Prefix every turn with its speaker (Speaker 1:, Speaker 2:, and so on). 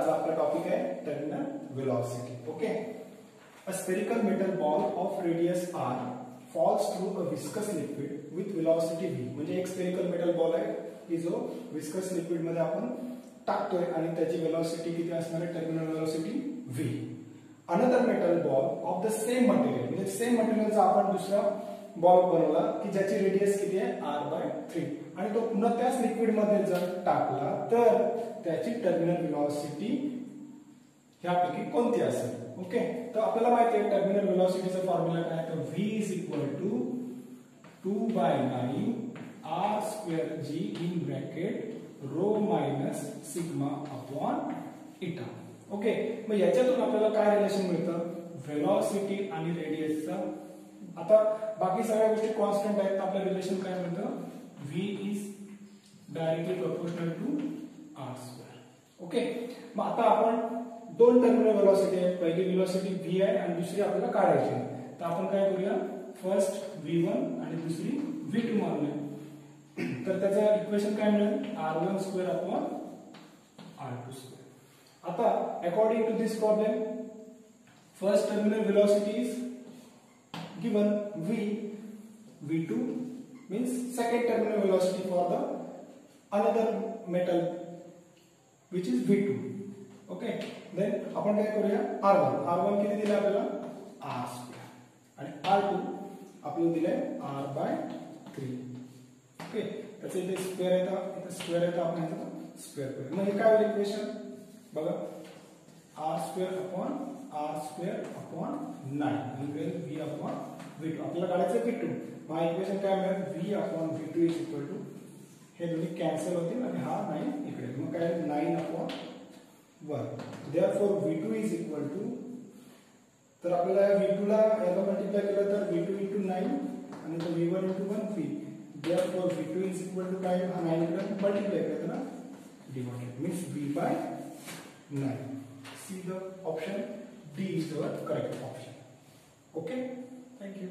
Speaker 1: आजचा आपला टॉपिक आहे terminal velocity. Okay, a spherical metal ball of radius r falls through a viscous liquid with velocity v. म्हणजे एक spherical metal ball आहे की जो विस्कस लिक्विड मध्ये आपण टाकतोय आणि त्याची वेलोसिटी किती असणार आहे, terminal velocity v. Another metal ball of the same material, म्हणजे सेम मटेरियलचा आपण दुसरा बॉल बनवला की ज्याची रेडियस किती आहे r/3 आणि तो पुन्हा त्याच लिक्विड मध्ये जर टाकला तर त्याची टर्मिनल वेलोसिटी ह्यापैकी कोणती असेल. ओके, तर आपल्याला माहिती आहे टर्मिनल वेलोसिटीचा फॉर्म्युला काय आहे, तर v = 2/9 r²g in bracket ρ - σ/η. Okay, मग याच्यातून आपल्याला काय रिलेशन मिळतं, वेलोसिटी आणि रेडियसचा. आता बाकी सगळ्या गोष्टी कॉन्स्टंट आहेत, तर आपलं रिलेशन काय मिळतं, v is directly proportional to r². Okay, मग आता आपण दोन टर्मिनल वेलोसिटी आहे, पहिली वेलोसिटी v आहे आणि दुसरी आपल्याला काढायची आहे. तर आपण काय करूया, फर्स्ट v1 आणि दुसरी v2 मानूया. तर त्याचं इक्वेशन काय मिळेल, r12/r22. आता according to this problem first terminal velocity is given v, v2 means second terminal velocity for the another metal which is v2. Okay, then आपण काय करूया, r1 किती दिले आपल्याला, r² आणि r2 आपल्याला दिले r/3. ओके, त्याचे इथे स्क्वेअर येतं, इथे स्क्वेअर येतं, आपण याचं स्क्वेअर करूया. मग हे काय होईल इक्वेशन बघा, r²/r²/9 आणि v/v2. आपल्याला काढायचं v2. मग इक्वेशन काय मिळेल, v/v2 = हे दोन्ही कॅन्सल होतील आणि हा 9 इकडे, मग काय 9/1. Therefore v2 is equal to, तर आपल्याला v2 ला याला मल्टिप्लाय केलं तर v2 × 9 आणि तो v1 × 1v. Therefore v2 is equal to काय, हा 9 कडे मल्टिप्लाय केलं ना, divided means v/9. See the option D is the correct option. Okay, thank you.